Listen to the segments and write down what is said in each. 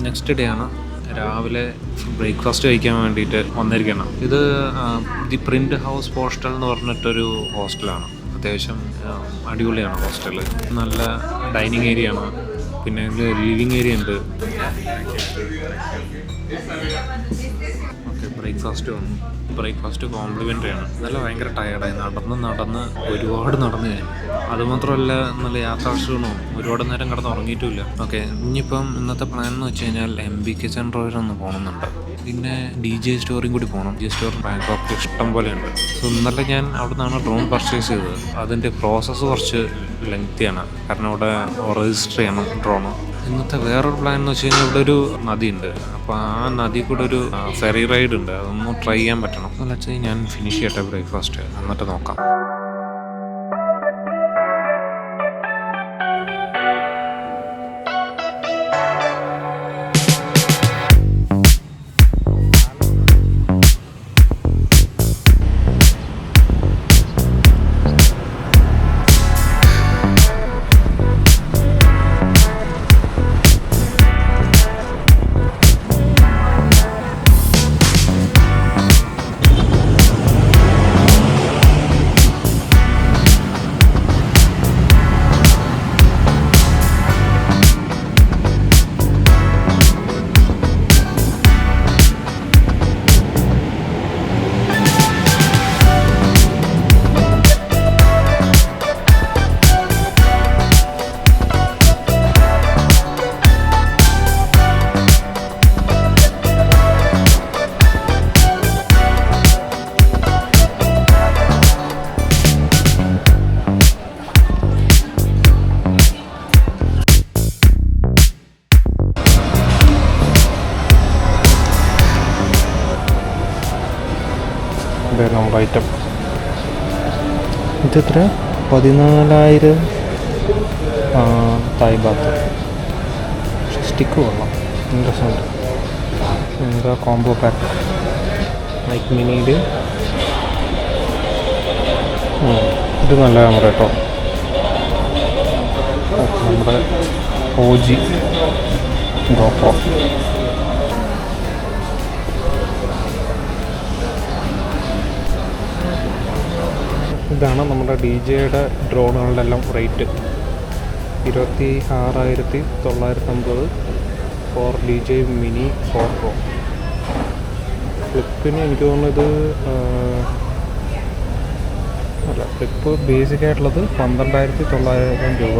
Next day ആണ്. രാവിലെ breakfast കഴിക്കാൻ വേണ്ടിയിട്ട് വന്നിരിക്കണം. ഇത് ദി പ്രിൻ്റ് ഹൗസ് ഹോസ്റ്റൽ എന്ന് പറഞ്ഞിട്ടൊരു ഹോസ്റ്റലാണ്. അത്യാവശ്യം അടിപൊളിയാണ് ഹോസ്റ്റൽ. നല്ല ഡൈനിങ് ഏരിയ ആണ്, പിന്നെ ലിവിങ് ഏരിയ ഉണ്ട്. ഓക്കെ, ബ്രേക്ക്ഫാസ്റ്റ് വന്നു. ബ്രേക്ക്ഫാസ്റ്റ് കോംപ്ലിമെൻ്ററി ആണ്. നല്ല ഭയങ്കര ടയർഡായി, നടന്ന് ഒരുപാട് നടന്നു ഞാൻ. അതുമാത്രമല്ല നല്ല യാത്രാക്ഷീണവും, ഒരുപാട് നേരം കിടന്ന് ഉറങ്ങിയിട്ടുമില്ല. ഓക്കെ, ഇനിയിപ്പം ഇന്നത്തെ പ്ലാൻ എന്ന് വെച്ച് കഴിഞ്ഞാൽ MBK സെൻട്രൽ ഒന്ന് പോകണമെന്നുണ്ട്. പിന്നെ DJ സ്റ്റോറിയും കൂടി പോകണം. DJ സ്റ്റോർ ബാങ്കോക്ക് ഇഷ്ടം പോലെ ഉണ്ട്. സോ ഇന്നലെ ഞാൻ അവിടെ നിന്നാണ് ഡ്രോൺ പർച്ചേസ് ചെയ്തത്. അതിൻ്റെ പ്രോസസ്സ് കുറച്ച് ലെങ്തിയാണ്, കാരണം അവിടെ രജിസ്റ്റർ ചെയ്യണം ഡ്രോണ്. ഇന്നത്തെ വേറൊരു പ്ലാൻ എന്ന് വെച്ച് കഴിഞ്ഞാൽ ഇവിടെ ഒരു നദിയുണ്ട്. അപ്പോൾ ആ നദി കൂടെ ഒരു ഫെറി റൈഡ് ഉണ്ട്, അതൊന്ന് ട്രൈ ചെയ്യാൻ പറ്റണം. എന്ന് വെച്ചാൽ ഞാൻ ഫിനിഷ് ചെയ്യട്ടെ ബ്രേക്ക്ഫാസ്റ്റ്, എന്നിട്ട് നോക്കാം. നമ്മുടെ ഐറ്റം ഇതെത്ര? 14,000 തായ് ബാത്ത്. സ്റ്റിക്ക് കൊള്ളാം, ഇൻട്രസ്റ്റ്. എന്താ കോംബോ പാക്ക് ലൈക്ക് മിനിയിൽ ഇത് നല്ല ക്യാമറ കേട്ടോ. നമ്മുടെ OG GoPro. ഇതാണ് നമ്മുടെ DJയുടെ ഡ്രോണുകളുടെ എല്ലാം rate. 26,950 for DJ Mini 4 Pro. ഫ്ലിപ്പിന് എനിക്ക് തോന്നുന്നത് അല്ല, ഫ്ലിപ്പ് ബേസിക് ആയിട്ടുള്ളത് 12,900 രൂപ.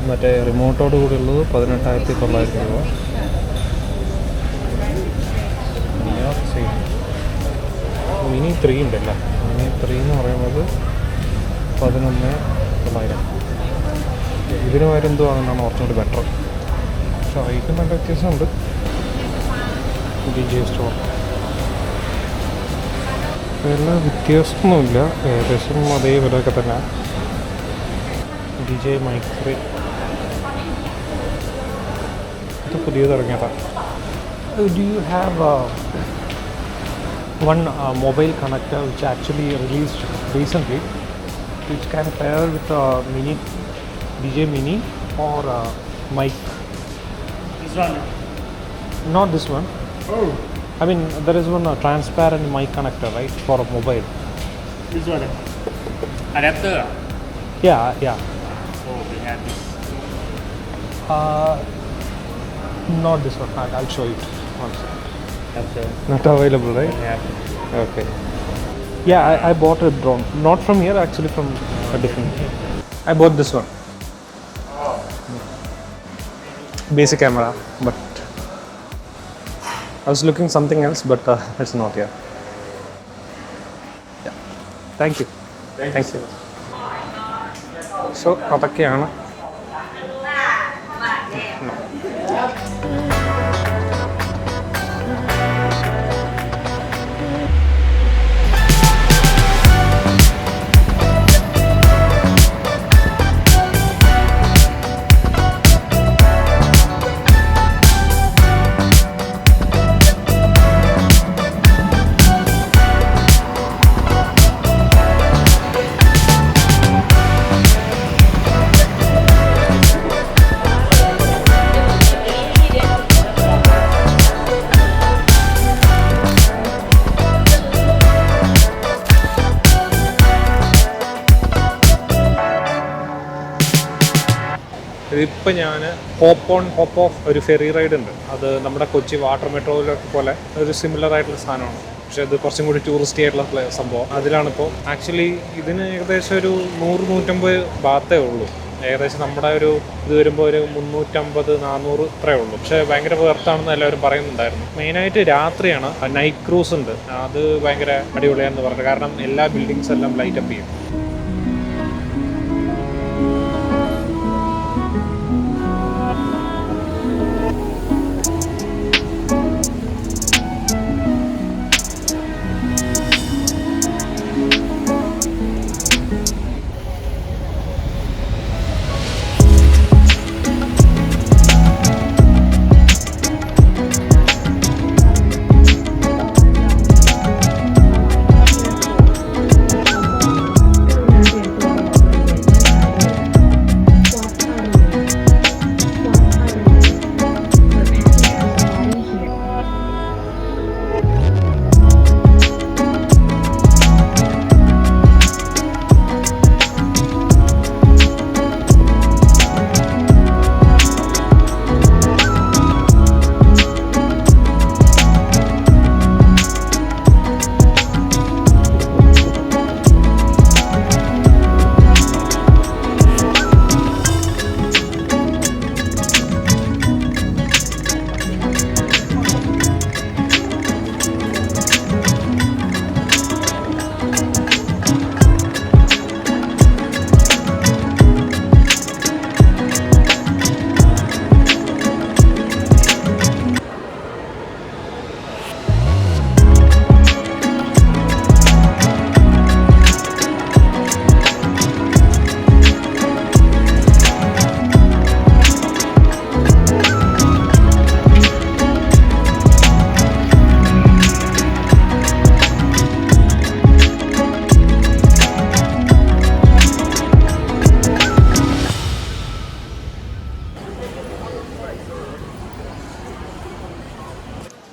മറ്റേ റിമോട്ടോട് കൂടി ഉള്ളത് 18,900 രൂപ. മിനി 3 ഉണ്ടല്ലോ. മിനി 3 എന്ന് പറയുന്നത് 11,900. ഇതിന് വരെ എന്തുവാണെന്നാണ് കുറച്ചുകൂടി ബെറ്റർ. പക്ഷേ റേറ്റ് നല്ല വ്യത്യാസമുണ്ട്. DJ സ്റ്റോർ എല്ലാ വ്യത്യാസമൊന്നുമില്ല, ഏകദേശം അതേ വിലയൊക്കെ തന്നെ. DJ മൈക്രോ ഇത് പുതിയത് ഇറങ്ങിയതാണ്. Do you have one mobile connector which actually released recently, which can pair with a mini DJ Mini or mic? This one? Not this one. Oh. I mean, there is one transparent mic connector, right, for a mobile. This one? Adapter? Yeah. Oh, we have this. Not this one. I'll show you. One second. Adapter. Not available, right? Yeah. Okay. Yeah, I bought a drone. Not from here, actually from a different. I bought this one. Basic camera, but I was looking something else, but it's not here. Yeah. Thank you. Thank you. So, അതൊക്കെയാണ്. ഇപ്പോൾ ഞാൻ hope on hope of ഒരു ferry ride ഉണ്ട്. അത് നമ്മുടെ Kochi water മെട്രോയിലൊക്കെ പോലെ ഒരു similar ആയിട്ടുള്ള സാധനമാണ്. പക്ഷേ ഇത് കുറച്ചും കൂടി ടൂറിസ്റ്റി ആയിട്ടുള്ള സംഭവം. അതിലാണിപ്പോൾ ആക്ച്വലി ഇതിന് ഏകദേശം ഒരു 100-150 ബാത്തേ ഉള്ളൂ. ഏകദേശം നമ്മുടെ ഒരു ഇത് വരുമ്പോൾ ഒരു 350-400 ഇത്രയേ ഉള്ളൂ. പക്ഷേ ഭയങ്കര വേർത്താണെന്ന് എല്ലാവരും പറയുന്നുണ്ടായിരുന്നു. മെയിനായിട്ട് രാത്രിയാണ്. നൈറ്റ് ക്രൂസ് ഉണ്ട്, അത് ഭയങ്കര അടിപൊളിയാണെന്ന് പറഞ്ഞു. കാരണം എല്ലാ ബിൽഡിങ്സ് എല്ലാം ലൈറ്റ് അപ്പ് ചെയ്യും.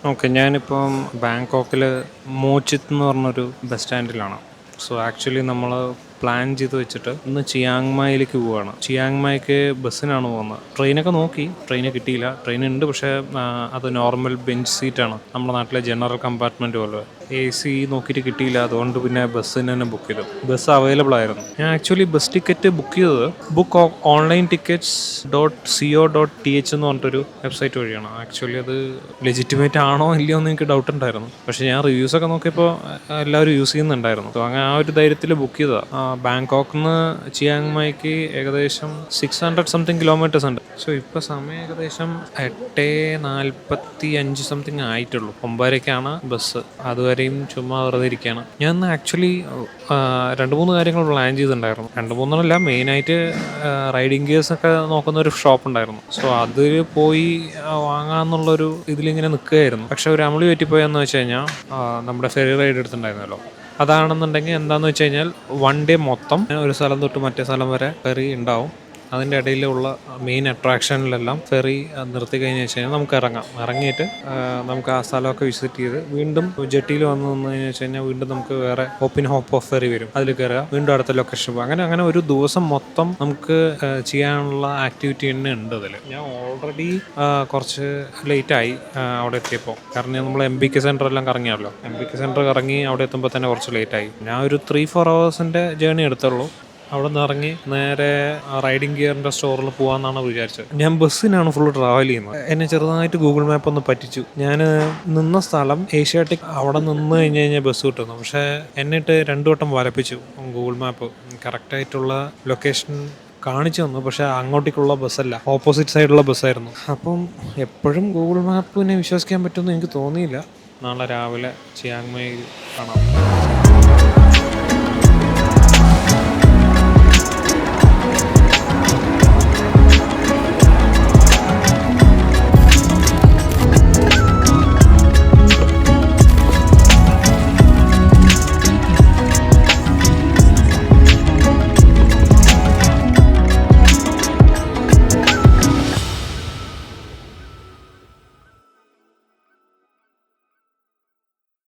ഓക്കെ, ഞാനിപ്പം ബാങ്കോക്കിൽ മോച്ചിത്ത് എന്ന് പറഞ്ഞൊരു ബസ് സ്റ്റാൻഡിലാണ്. സോ ആക്ച്വലി നമ്മൾ പ്ലാൻ ചെയ്ത് വെച്ചിട്ട് ഇന്ന് ചിയാങ് മായിലേക്ക് പോവുകയാണ്. ചിയാങ് മായിക്ക് ബസ്സിനാണ് പോകുന്നത്. ട്രെയിനൊക്കെ നോക്കി, ട്രെയിന് കിട്ടിയില്ല. ട്രെയിൻ ഉണ്ട്, പക്ഷേ അത് നോർമൽ ബെഞ്ച് സീറ്റാണ്, നമ്മുടെ നാട്ടിലെ ജനറൽ കമ്പാർട്ട്മെൻറ്റ് പോലെ. AC നോക്കിയിട്ട് കിട്ടിയില്ല, അതുകൊണ്ട് പിന്നെ ബസ്സിന് തന്നെ ബുക്ക് ചെയ്തു. ബസ് അവൈലബിൾ ആയിരുന്നു. ഞാൻ ആക്ച്വലി ബസ് ടിക്കറ്റ് ബുക്ക് ചെയ്തത് ബുക്ക് ഓൺലൈൻ tickets.co.th എന്ന് പറഞ്ഞിട്ടൊരു വെബ്സൈറ്റ് വഴിയാണ്. ആക്ച്വലി അത് ലെജിറ്റിമേറ്റ് ആണോ ഇല്ലയോ എന്ന് എനിക്ക് ഡൗട്ട് ഉണ്ടായിരുന്നു. പക്ഷേ ഞാൻ റിവ്യൂസൊക്കെ നോക്കിയപ്പോൾ എല്ലാവരും യൂസ് ചെയ്യുന്നുണ്ടായിരുന്നു. സോ അങ്ങനെ ആ ഒരു ധൈര്യത്തിൽ ബുക്ക് ചെയ്തതാണ്. ബാങ്കോക്കിൽ നിന്ന് ചിയാങ് മായിക്ക് ഏകദേശം 600 സംതിങ് കിലോമീറ്റേഴ്സ് ഉണ്ട്. സോ ഇപ്പോൾ സമയം ഏകദേശം 8:45 സംതിങ് ആയിട്ടുള്ളൂ. 9:00-ക്കാണ് ബസ്. അതുവരെയും ചുമ്മാ വെറുതെ ഇരിക്കുകയാണ്. ഞാൻ ആക്ച്വലി 2-3 കാര്യങ്ങൾ പ്ലാൻ ചെയ്തിട്ടുണ്ടായിരുന്നു. 2-3 മെയിനായിട്ട് റൈഡിങ് ഗിയേഴ്സൊക്കെ നോക്കുന്ന ഒരു ഷോപ്പ് ഉണ്ടായിരുന്നു. സോ അതിൽ പോയി വാങ്ങാമെന്നുള്ളൊരു ഇതിലിങ്ങനെ നിൽക്കുകയായിരുന്നു. പക്ഷെ ഒരു അമളി പറ്റിപ്പോയെന്ന് വെച്ച് കഴിഞ്ഞാൽ നമ്മുടെ ഫെറി റൈഡ് എടുത്തിട്ടുണ്ടായിരുന്നല്ലോ, അതാണെന്നുണ്ടെങ്കിൽ എന്താണെന്ന് വെച്ച് കഴിഞ്ഞാൽ 1 ഡേ മൊത്തം ഒരു സ്ഥലം തൊട്ട് മറ്റേ സ്ഥലം വരെ ഫെറി ഉണ്ടാവും. അതിൻ്റെ ഇടയിലുള്ള മെയിൻ അട്രാക്ഷനിലെല്ലാം ഫെറി നിർത്തി കഴിഞ്ഞ് വെച്ച് കഴിഞ്ഞാൽ നമുക്ക് ഇറങ്ങിയിട്ട് നമുക്ക് ആ സ്ഥലമൊക്കെ വിസിറ്റ് ചെയ്ത് വീണ്ടും ജെട്ടിയിൽ വന്ന് വെച്ച് കഴിഞ്ഞാൽ വീണ്ടും നമുക്ക് വേറെ ഹോപ്പ് ഓഫ് ഫെറി വരും, അതിൽ കയറുക, വീണ്ടും അടുത്ത ലൊക്കേഷൻ പോകുക. അങ്ങനെ ഒരു ദിവസം മൊത്തം നമുക്ക് ചെയ്യാനുള്ള ആക്ടിവിറ്റി തന്നെ ഉണ്ട് അതിൽ. ഞാൻ ഓൾറെഡി കുറച്ച് ലേറ്റായി അവിടെ എത്തിയപ്പോൾ. കാരണം നമ്മൾ MBK സെൻറ്റർ എല്ലാം കറങ്ങിയാണല്ലോ. MBK സെൻറ്റർ കറങ്ങി അവിടെ എത്തുമ്പോൾ തന്നെ കുറച്ച് ലേറ്റായി. ഞാൻ ഒരു 3-4 hours ജേർണി എടുത്തുള്ളൂ. അവിടെ നിന്ന് ഇറങ്ങി നേരെ റൈഡിങ് ഗിയറിൻ്റെ സ്റ്റോറിൽ പോകാമെന്നാണ് വിചാരിച്ചത്. ഞാൻ ബസ്സിനാണ് ഫുള്ള് ട്രാവൽ ചെയ്യുന്നത്. എന്നെ ചെറുതായിട്ട് ഗൂഗിൾ മാപ്പ് ഒന്ന് പറ്റിച്ചു. ഞാൻ നിന്ന സ്ഥലം ഏഷ്യാറ്റിക്, അവിടെ നിന്ന് കഴിഞ്ഞാൽ ബസ് കിട്ടുന്നു. പക്ഷേ എന്നിട്ട് 2 വട്ടം വലപ്പിച്ചു ഗൂഗിൾ മാപ്പ്. കറക്റ്റായിട്ടുള്ള ലൊക്കേഷൻ കാണിച്ചു തന്നു, പക്ഷേ അങ്ങോട്ടേക്കുള്ള ബസ്സല്ല, ഓപ്പോസിറ്റ് സൈഡുള്ള ബസ്സായിരുന്നു. അപ്പം എപ്പോഴും ഗൂഗിൾ മാപ്പിനെ വിശ്വസിക്കാൻ പറ്റുമെന്ന് എനിക്ക് തോന്നിയില്ല. നാളെ രാവിലെ ചിയാങ് മായിൽ കാണാം.